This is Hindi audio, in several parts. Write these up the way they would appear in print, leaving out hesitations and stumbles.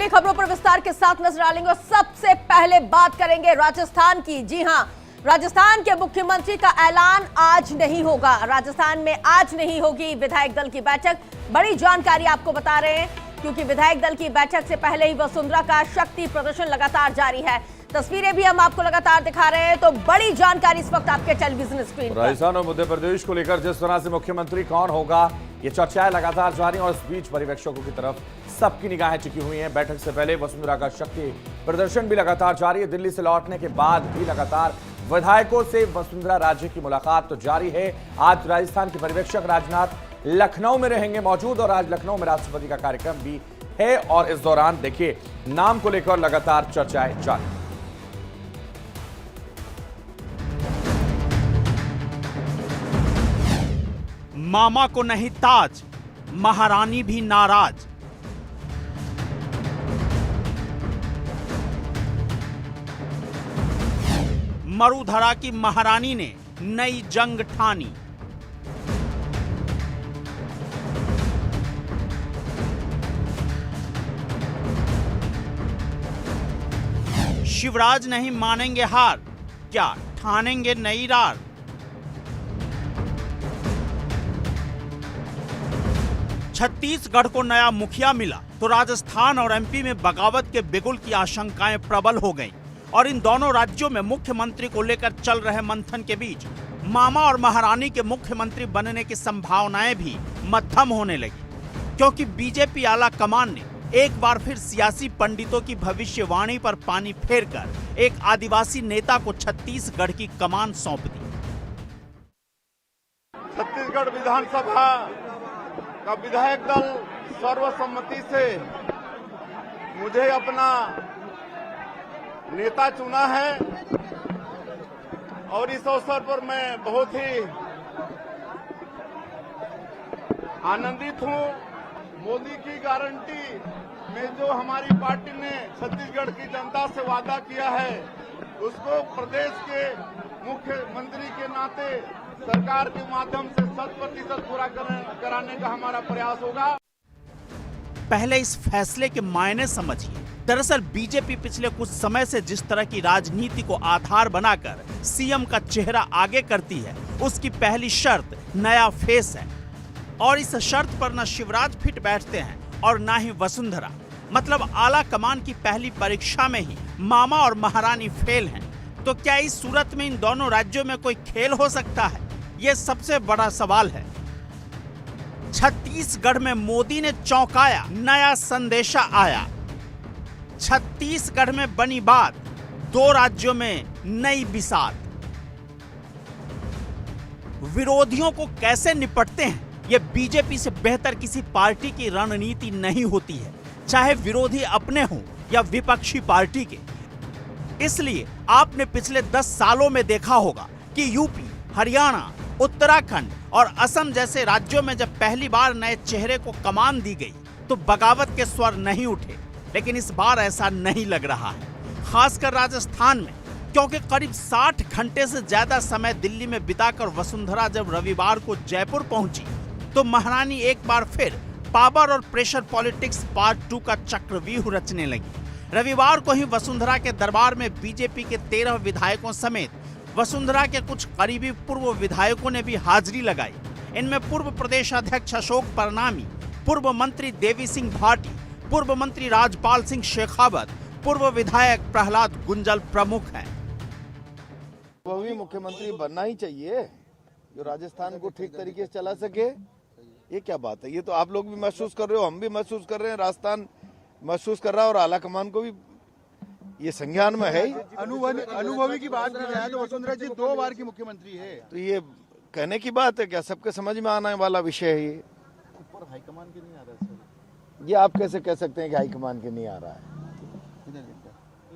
बड़ी खबरों पर विस्तार के साथ नजर डालेंगे और सबसे पहले बात करेंगे राजस्थान की। जी हां, राजस्थान के मुख्यमंत्री का ऐलान आज नहीं होगा। राजस्थान में आज नहीं होगी विधायक दल की बैठक। बड़ी जानकारी आपको बता रहे हैं क्योंकि विधायक दल की बैठक से पहले ही वसुंधरा का शक्ति प्रदर्शन लगातार जारी है। तस्वीरें भी हम आपको लगातार दिखा रहे हैं, तो बड़ी जानकारी इस वक्त आपके टेलीविजन स्क्रीन पर। राजस्थान और मध्य प्रदेश को लेकर जिस तरह से मुख्यमंत्री कौन होगा, ये चर्चाएं लगातार जारी और इस बीच पर्यवेक्षकों की तरफ सबकी निगाहें टिकी हुई हैं। बैठक से पहले वसुंधरा का शक्ति प्रदर्शन भी लगातार जारी है। दिल्ली से लौटने के बाद भी लगातार विधायकों से वसुंधरा राजे की मुलाकात तो जारी है। आज राजस्थान के पर्यवेक्षक राजनाथ लखनऊ में रहेंगे मौजूद और आज लखनऊ में राष्ट्रपति का कार्यक्रम भी है और इस दौरान देखिए नाम को लेकर लगातार चर्चाएं जारी। मामा को नहीं ताज, महारानी भी नाराज। मरुधरा की महारानी ने नई जंग ठानी। शिवराज नहीं मानेंगे हार, क्या ठानेंगे नई रार। छत्तीसगढ़ को नया मुखिया मिला तो राजस्थान और एमपी में बगावत के बिगुल की आशंकाएं प्रबल हो गईं और इन दोनों राज्यों में मुख्यमंत्री को लेकर चल रहे मंथन के बीच मामा और महारानी के मुख्यमंत्री बनने की संभावनाएं भी मध्यम होने लगी, क्योंकि बीजेपी आला कमान ने एक बार फिर सियासी पंडितों की भविष्यवाणी पर पानी फेरकर एक आदिवासी नेता को छत्तीसगढ़ की कमान सौंप दी। छत्तीसगढ़ विधानसभा का विधायक दल सर्वसम्मति से मुझे अपना नेता चुना है और इस अवसर पर मैं बहुत ही आनंदित हूं। मोदी की गारंटी में जो हमारी पार्टी ने छत्तीसगढ़ की जनता से वादा किया है उसको प्रदेश के मुख्यमंत्री के नाते सरकार के माध्यम से 100% पूरा कराने का हमारा प्रयास होगा। पहले इस फैसले के मायने समझिए। दरअसल बीजेपी पिछले कुछ समय से जिस तरह की राजनीति को आधार बनाकर सीएम का चेहरा आगे करती है, उसकी पहली शर्त नया फेस है और इस शर्त पर न शिवराज फिट बैठते हैं और न ही वसुंधरा। मतलब आला कमान की पहली परीक्षा में ही मामा और महारानी फेल हैं। तो क्या इस सूरत में इन दोनों राज्यों में कोई खेल हो सकता है? यह सबसे बड़ा सवाल है। छत्तीसगढ़ में मोदी ने चौंकाया, नया संदेशा आया। छत्तीसगढ़ में बनी बात, दो राज्यों में नई बिसात। विरोधियों को कैसे निपटते हैं, यह बीजेपी से बेहतर किसी पार्टी की रणनीति नहीं होती है, चाहे विरोधी अपने हों या विपक्षी पार्टी के। इसलिए आपने पिछले 10 सालों में देखा होगा कि यूपी, हरियाणा, उत्तराखंड और असम जैसे राज्यों में जब पहली बार नए चेहरे को कमान दी गई तो बगावत के स्वर नहीं उठे, लेकिन इस बार ऐसा नहीं लग रहा है। खासकर राजस्थान में, क्योंकि करीब 60 घंटे से ज्यादा समय दिल्ली में बिताकर वसुंधरा जब रविवार को जयपुर पहुंची तो महारानी एक बार फिर पावर और प्रेशर पॉलिटिक्स पार्ट 2 का चक्रव्यूह रचने लगी। रविवार को ही वसुंधरा के दरबार में बीजेपी के 13 विधायकों समेत वसुंधरा के कुछ करीबी पूर्व विधायकों ने भी हाजिरी लगाई। इनमें पूर्व प्रदेश अध्यक्ष अशोक परनामी, पूर्व मंत्री देवी सिंह भाटी, पूर्व मंत्री राजपाल सिंह शेखावत, पूर्व विधायक प्रहलाद गुंजल प्रमुख हैं। वो भी मुख्यमंत्री बनना ही चाहिए जो राजस्थान को ठीक तरीके से चला सके। ये क्या बात है? ये तो आप लोग भी महसूस कर रहे हो, हम भी महसूस कर रहे हैं, राजस्थान महसूस कर रहा है और आला कमान को भी ये संज्ञान में है। अनुभवी की बात कर रहा है तो वसुंधरा जी 2 बार की मुख्यमंत्री है, तो ये कहने की बात है क्या? सबके समझ में आने वाला विषय है ये। ऊपर हाईकमान के नहीं आ रहा है। ये आप कैसे कह सकते हैं कि हाईकमान के नहीं आ रहा है?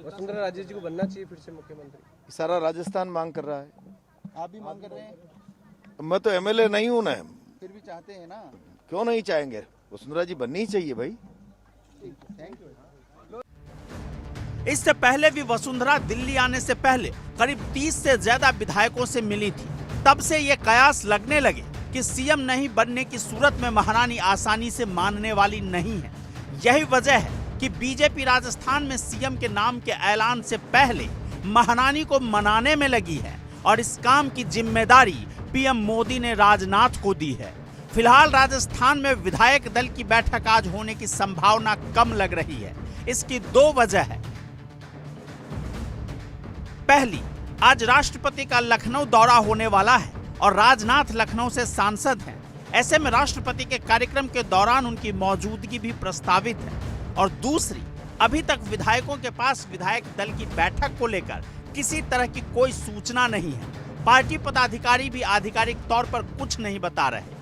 वसुंधरा राजे जी को बनना चाहिए फिर से मुख्यमंत्री। सारा राजस्थान मांग कर रहा है। आप भी मांग कर रहे हैं? मैं तो एमएलए नहीं हूं ना। फिर भी चाहते हैं ना? क्यों नहीं चाहेंगे? वसुंधरा जी बननी ही चाहिए भाई। Thank you. इससे पहले भी वसुंधरा दिल्ली आने से पहले करीब 30 से ज्यादा विधायकों से मिली थी। तब से ये कयास लगने लगे कि सीएम नहीं बनने की सूरत में महारानी आसानी से मानने वाली नहीं है। यही वजह है कि बीजेपी राजस्थान में सीएम के नाम के ऐलान से पहले महारानी को मनाने में लगी है और इस काम की जिम्मेदारी पीएम मोदी ने राजनाथ को दी है। फिलहाल राजस्थान में विधायक दल की बैठक आज होने की संभावना कम लग रही है। इसकी दो वजह है। पहली, आज राष्ट्रपति का लखनऊ दौरा होने वाला है और राजनाथ लखनऊ से सांसद हैं। ऐसे में राष्ट्रपति के कार्यक्रम के दौरान उनकी मौजूदगी भी प्रस्तावित है। और दूसरी, अभी तक विधायकों के पास विधायक दल की बैठक को लेकर किसी तरह की कोई सूचना नहीं है। पार्टी पदाधिकारी भी आधिकारिक तौर पर कुछ नहीं बता रहे।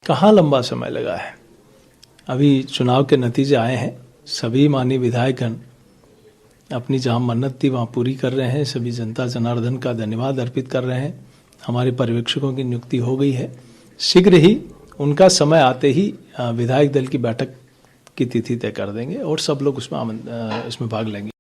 कहाँ लंबा समय लगा है, अभी चुनाव के नतीजे आए हैं। सभी माननीय विधायकगण अपनी जहां मन्नत थी वहां पूरी कर रहे हैं। सभी जनता जनार्दन का धन्यवाद अर्पित कर रहे हैं। हमारे पर्यवेक्षकों की नियुक्ति हो गई है। शीघ्र ही उनका समय आते ही विधायक दल की बैठक की तिथि तय कर देंगे और सब लोग इसमें भाग लेंगे।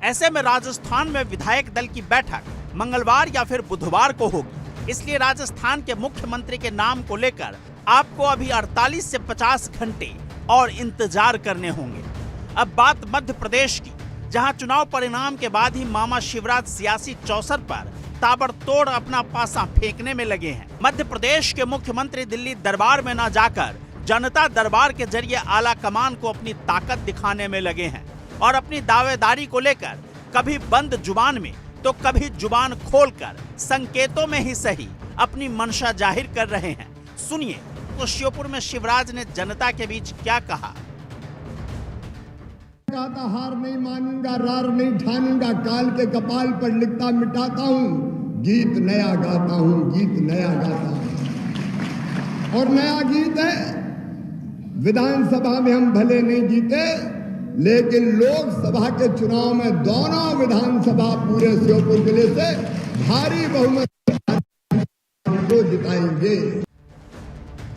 ऐसे में राजस्थान में विधायक दल की बैठक मंगलवार या फिर बुधवार को होगी। इसलिए राजस्थान के मुख्यमंत्री के नाम को लेकर आपको अभी 48 से 50 घंटे और इंतजार करने होंगे। अब बात मध्य प्रदेश की, जहां चुनाव परिणाम के बाद ही मामा शिवराज सियासी चौसर पर ताबड़तोड़ अपना पासा फेंकने में लगे हैं। मध्य प्रदेश के मुख्यमंत्री दिल्ली दरबार में न जाकर जनता दरबार के जरिए आला कमान को अपनी ताकत दिखाने में लगे हैं और अपनी दावेदारी को लेकर कभी बंद जुबान में तो कभी जुबान खोलकर संकेतों में ही सही अपनी मंशा जाहिर कर रहे हैं। सुनिए तो श्योपुर में शिवराज ने जनता के बीच क्या कहा। हार नहीं मानूंगा, रार नहीं ठानूंगा, काल के कपाल पर लिखता मिटाता हूँ, गीत नया गाता हूँ, गीत नया गाता हूँ। और नया गीत है, विधानसभा में हम भले नहीं जीते, लेकिन लोकसभा के चुनाव में दोनों विधानसभा पूरे श्योपुर जिले से भारी बहुमत को जिताएंगे।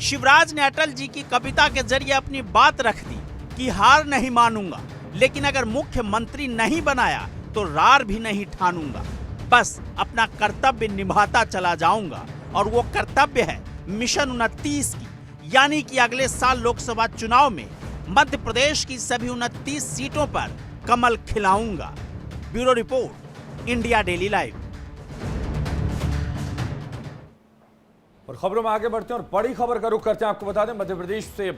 शिवराज ने अटल जी की कविता के जरिए अपनी बात रख दी कि हार नहीं मानूंगा, लेकिन अगर मुख्यमंत्री नहीं बनाया तो रार भी नहीं ठानूंगा, बस अपना कर्तव्य निभाता चला जाऊंगा। और वो कर्तव्य है मिशन 29 की, यानी कि अगले साल लोकसभा चुनाव में मध्य प्रदेश की सभी 29 सीटों पर कमल खिलाऊंगा। Bureau report, India daily live. और खबरों में आगे बढ़ते हैं और बड़ी खबर का रुख करते हैं। आपको बता दें, मध्य प्रदेश से